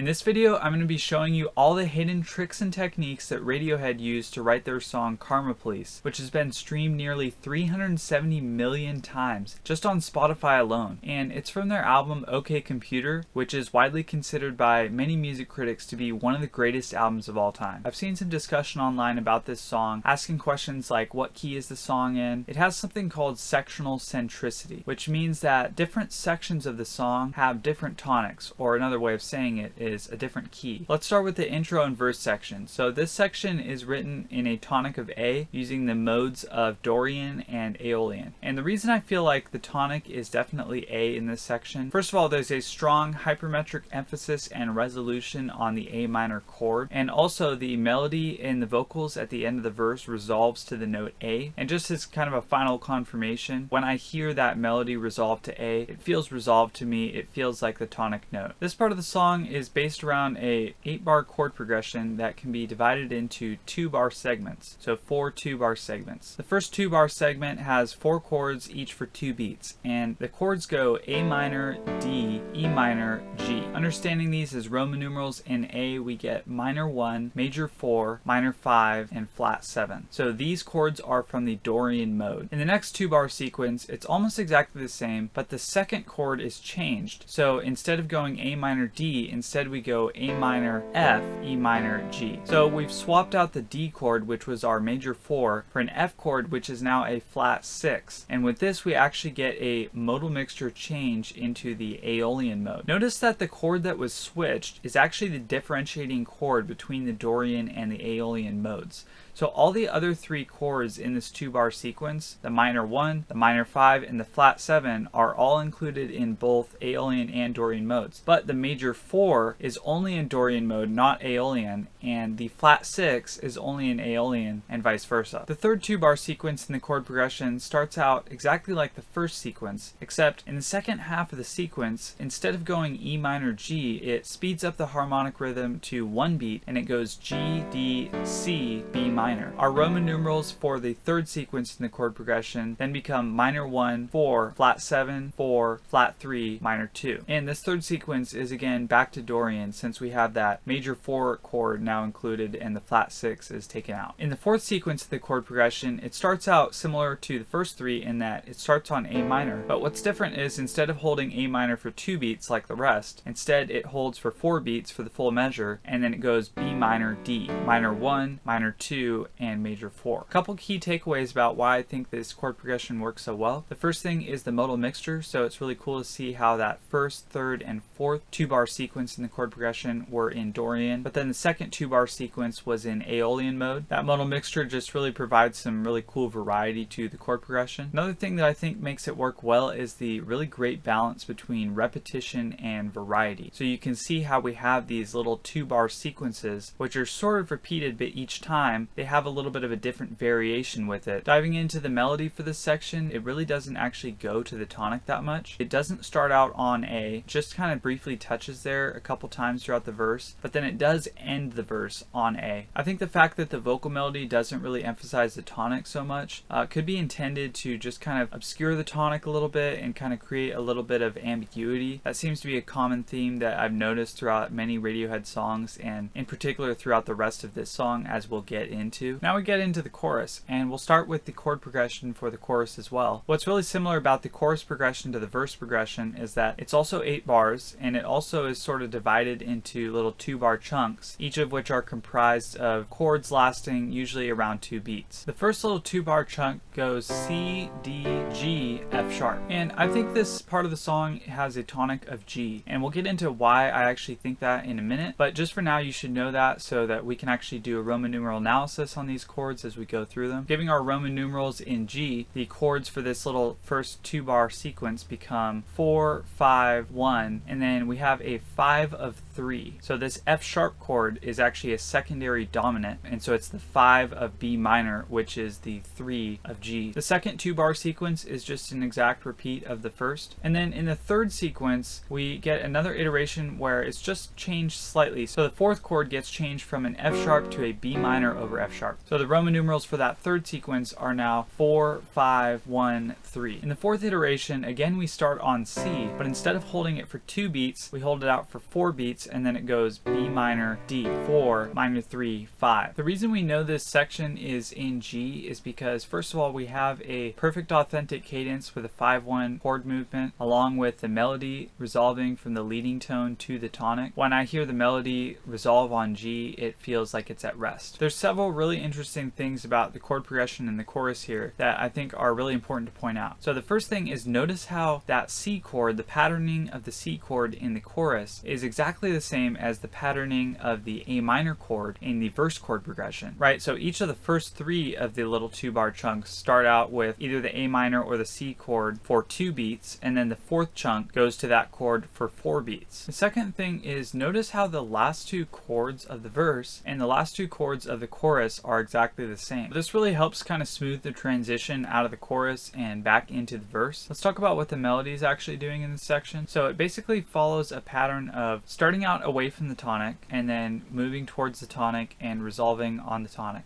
In this video, I'm going to be showing you all the hidden tricks and techniques that Radiohead used to write their song Karma Police, which has been streamed nearly 370 million times just on Spotify alone. And it's from their album OK Computer, which is widely considered by many music critics to be one of the greatest albums of all time. I've seen some discussion online about this song, asking questions like what key is the song in. It has something called sectional centricity, which means that different sections of the song have different tonics, or another way of saying it is a different key. Let's start with the intro and verse section. So this section is written in a tonic of A using the modes of Dorian and Aeolian. And the reason I feel like the tonic is definitely A in this section, first of all, there's a strong hypermetric emphasis and resolution on the A minor chord, and also the melody in the vocals at the end of the verse resolves to the note A. And just as kind of a final confirmation, when I hear that melody resolve to A, it feels resolved to me. It feels like the tonic note. This part of the song is based around a 8-bar chord progression that can be divided into 2-bar segments. So 4 2-bar segments. The first 2-bar segment has 4 chords each for 2 beats, and the chords go A minor, D, E minor, G. Understanding these as Roman numerals, in A we get minor 1, major 4, minor 5, and flat 7. So these chords are from the Dorian mode. In the next 2-bar sequence, it's almost exactly the same, but the second chord is changed. So instead of going A minor D, instead we go A minor F, E minor G. So we've swapped out the D chord, which was our major 4, for an F chord, which is now a flat 6. And with this, we actually get a modal mixture change into the Aeolian mode. Notice that the chord that was switched is actually the differentiating chord between the Dorian and the Aeolian modes. So all the other 3 chords in this 2-bar sequence, the minor 1, the minor 5, and the flat 7, are all included in both Aeolian and Dorian modes. But the major 4 is only in Dorian mode, not Aeolian, and the flat 6 is only in Aeolian, and vice versa. The third 2-bar sequence in the chord progression starts out exactly like the first sequence, except in the second half of the sequence, instead of going E minor G, it speeds up the harmonic rhythm to 1 beat, and it goes G, D, C, B minor. Our Roman numerals for the third sequence in the chord progression then become minor 1, 4, flat 7, 4, flat 3, minor 2. And this third sequence is again back to Dorian, since we have that major 4 chord now included and the flat 6 is taken out. In the fourth sequence of the chord progression, it starts out similar to the first 3 in that it starts on A minor, but what's different is instead of holding A minor for 2 beats like the rest, instead it holds for 4 beats for the full measure, and then it goes B minor D, minor 1, minor 2, and major 4. A couple key takeaways about why I think this chord progression works so well. The first thing is the modal mixture, so it's really cool to see how that first, third, and fourth 2-bar sequence in the chord progression were in Dorian, but then the second 2-bar sequence was in Aeolian mode. That modal mixture just really provides some really cool variety to the chord progression. Another thing that I think makes it work well is the really great balance between repetition and variety. So you can see how we have these little 2-bar sequences, which are sort of repeated, but each time they have a little bit of a different variation with it. Diving into the melody for this section, it really doesn't actually go to the tonic that much. It doesn't start out on A, just kind of briefly touches there a couple times throughout the verse, but then it does end the verse on A. I think the fact that the vocal melody doesn't really emphasize the tonic so much could be intended to just kind of obscure the tonic a little bit and kind of create a little bit of ambiguity. That seems to be a common theme that I've noticed throughout many Radiohead songs, and in particular throughout the rest of this song, as we'll get into. Now we get into the chorus, and we'll start with the chord progression for the chorus as well. What's really similar about the chorus progression to the verse progression is that it's also 8 bars, and it also is sort of divided into little 2-bar chunks, each of which are comprised of chords lasting usually around 2 beats. The first little 2-bar chunk goes C, D, G, F sharp, and I think this part of the song has a tonic of G, and we'll get into why I actually think that in a minute, but just for now you should know that so that we can actually do a Roman numeral analysis on these chords as we go through them. Giving our Roman numerals in G, the chords for this little first 2-bar sequence become 4, 5, 1, and then we have a 5 of 3. So this F sharp chord is actually a secondary dominant, and so it's the 5 of B minor, which is the 3 of G. The second 2-bar sequence is just an exact repeat of the first, and then in the third sequence we get another iteration where it's just changed slightly. So the fourth chord gets changed from an F sharp to a B minor over F sharp. So the Roman numerals for that third sequence are now 4, 5, 1, 3. In the fourth iteration, again we start on C, but instead of holding it for 2 beats, we hold it out for 4 beats beats, and then it goes B minor, D, 4, minor 3, 5. The reason we know this section is in G is because first of all we have a perfect authentic cadence with a 5-1 chord movement along with the melody resolving from the leading tone to the tonic. When I hear the melody resolve on G, it feels like it's at rest. There's several really interesting things about the chord progression in the chorus here that I think are really important to point out. So the first thing is notice how that C chord, the patterning of the C chord in the chorus is exactly the same as the patterning of the A minor chord in the verse chord progression, right? So each of the first 3 of the little 2-bar chunks start out with either the A minor or the C chord for 2 beats, and then the 4th chunk goes to that chord for 4 beats. The second thing is notice how the last 2 chords of the verse and the last 2 chords of the chorus are exactly the same. This really helps kind of smooth the transition out of the chorus and back into the verse. Let's talk about what the melody is actually doing in this section. So it basically follows a pattern of starting out away from the tonic and then moving towards the tonic and resolving on the tonic.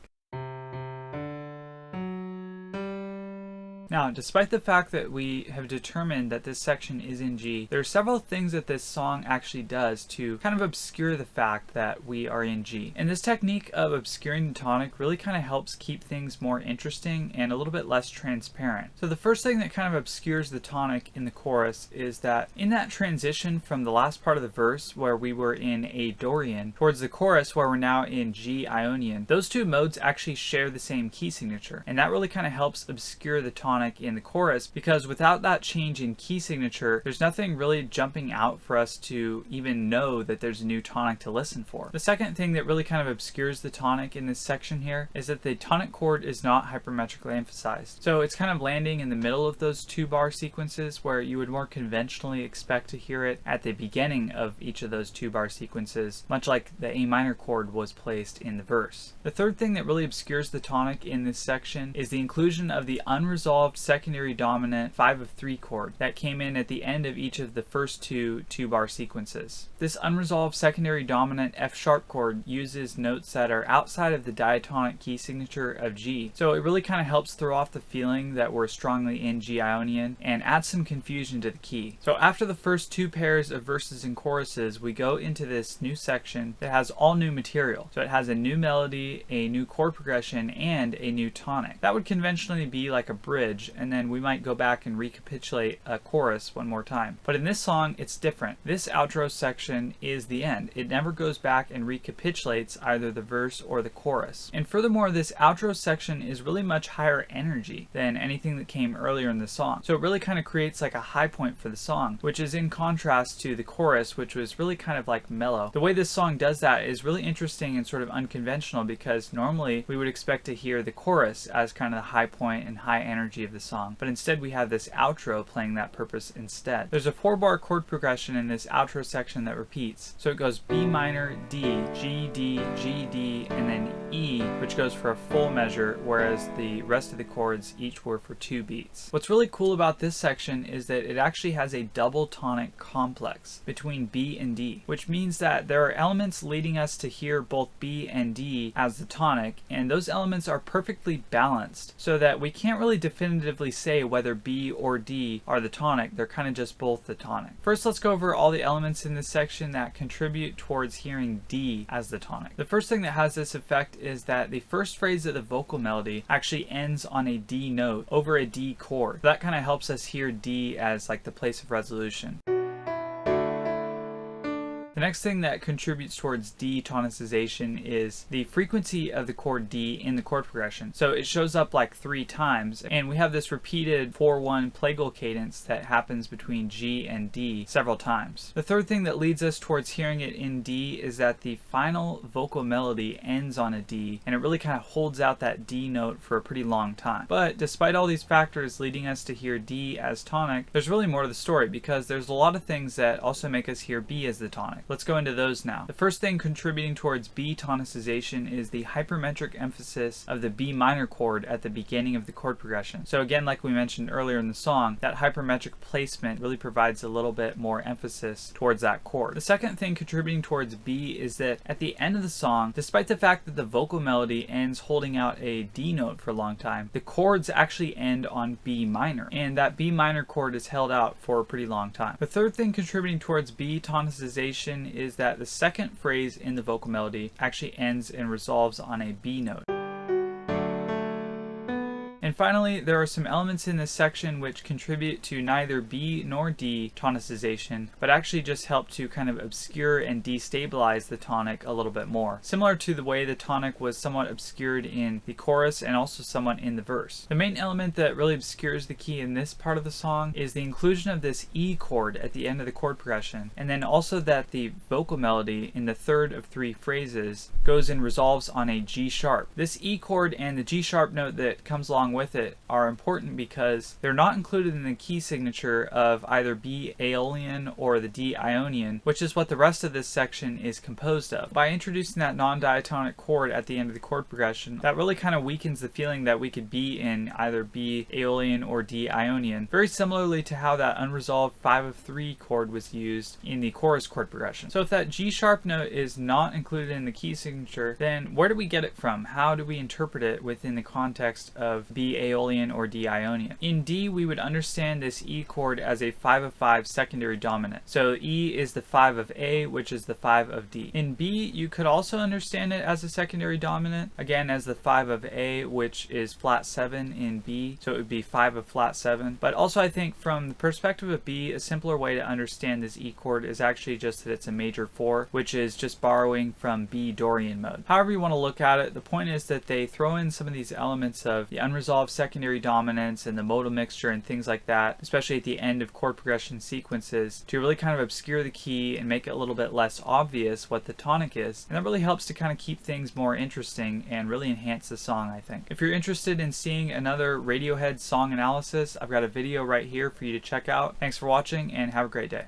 Now, despite the fact that we have determined that this section is in G, there are several things that this song actually does to kind of obscure the fact that we are in G. And this technique of obscuring the tonic really kind of helps keep things more interesting and a little bit less transparent. So the first thing that kind of obscures the tonic in the chorus is that in that transition from the last part of the verse where we were in A Dorian towards the chorus where we're now in G Ionian, those 2 modes actually share the same key signature. And that really kind of helps obscure the tonic in the chorus, because without that change in key signature, there's nothing really jumping out for us to even know that there's a new tonic to listen for. The second thing that really kind of obscures the tonic in this section here is that the tonic chord is not hypermetrically emphasized. So it's kind of landing in the middle of those 2-bar sequences where you would more conventionally expect to hear it at the beginning of each of those 2-bar sequences, much like the A minor chord was placed in the verse. The third thing that really obscures the tonic in this section is the inclusion of the unresolved secondary dominant 5 of 3 chord that came in at the end of each of the first 2-bar sequences. This unresolved secondary dominant F sharp chord uses notes that are outside of the diatonic key signature of G, so it really kind of helps throw off the feeling that we're strongly in G Ionian and adds some confusion to the key. So after the first 2 pairs of verses and choruses, we go into this new section that has all new material. So it has a new melody, a new chord progression, and a new tonic. That would conventionally be like a bridge, and then we might go back and recapitulate a chorus one more time. But in this song, it's different. This outro section is the end. It never goes back and recapitulates either the verse or the chorus. And furthermore, this outro section is really much higher energy than anything that came earlier in the song. So it really kind of creates like a high point for the song, which is in contrast to the chorus, which was really kind of like mellow. The way this song does that is really interesting and sort of unconventional, because normally we would expect to hear the chorus as kind of the high point and high energy of the song, but instead we have this outro playing that purpose instead. There's a 4-bar chord progression in this outro section that repeats. So it goes B minor, D, G, D, G, D, and then E, which goes for a full measure, whereas the rest of the chords each were for 2 beats. What's really cool about this section is that it actually has a double tonic complex between B and D, which means that there are elements leading us to hear both B and D as the tonic, and those elements are perfectly balanced so that we can't really definitively say whether B or D are the tonic. They're kind of just both the tonic. First, let's go over all the elements in this section that contribute towards hearing D as the tonic. The first thing that has this effect is that the first phrase of the vocal melody actually ends on a D note over a D chord. That kind of helps us hear D as like the place of resolution. The next thing that contributes towards D tonicization is the frequency of the chord D in the chord progression. So it shows up like 3 times, and we have this repeated 4-1 plagal cadence that happens between G and D several times. The third thing that leads us towards hearing it in D is that the final vocal melody ends on a D, and it really kind of holds out that D note for a pretty long time. But despite all these factors leading us to hear D as tonic, there's really more to the story, because there's a lot of things that also make us hear B as the tonic. Let's go into those now. The first thing contributing towards B tonicization is the hypermetric emphasis of the B minor chord at the beginning of the chord progression. So again, like we mentioned earlier in the song, that hypermetric placement really provides a little bit more emphasis towards that chord. The second thing contributing towards B is that at the end of the song, despite the fact that the vocal melody ends holding out a D note for a long time, the chords actually end on B minor, and that B minor chord is held out for a pretty long time. The third thing contributing towards B tonicization section is that the second phrase in the vocal melody actually ends and resolves on a B note. And finally, there are some elements in this section which contribute to neither B nor D tonicization, but actually just help to kind of obscure and destabilize the tonic a little bit more, similar to the way the tonic was somewhat obscured in the chorus and also somewhat in the verse. The main element that really obscures the key in this part of the song is the inclusion of this E chord at the end of the chord progression, and then also that the vocal melody in the third of 3 phrases goes and resolves on a G sharp. This E chord and the G sharp note that comes along with it are important because they're not included in the key signature of either B Aeolian or the D Ionian, which is what the rest of this section is composed of. By introducing that non-diatonic chord at the end of the chord progression, that really kind of weakens the feeling that we could be in either B Aeolian or D Ionian, very similarly to how that unresolved 5 of 3 chord was used in the chorus chord progression. So if that G sharp note is not included in the key signature, then where do we get it from? How do we interpret it within the context of B Aeolian or D Ionian? In D, we would understand this E chord as a 5 of 5 secondary dominant. So E is the 5 of A, which is the 5 of D. In B, you could also understand it as a secondary dominant, again as the 5 of A, which is flat 7 in B, so it would be 5 of flat 7. But also I think from the perspective of B, a simpler way to understand this E chord is actually just that it's a major 4, which is just borrowing from B Dorian mode. However you want to look at it, the point is that they throw in some of these elements of the unresolved secondary dominance and the modal mixture and things like that, especially at the end of chord progression sequences, to really kind of obscure the key and make it a little bit less obvious what the tonic is. And that really helps to kind of keep things more interesting and really enhance the song, I think. If you're interested in seeing another Radiohead song analysis, I've got a video right here for you to check out. Thanks for watching and have a great day.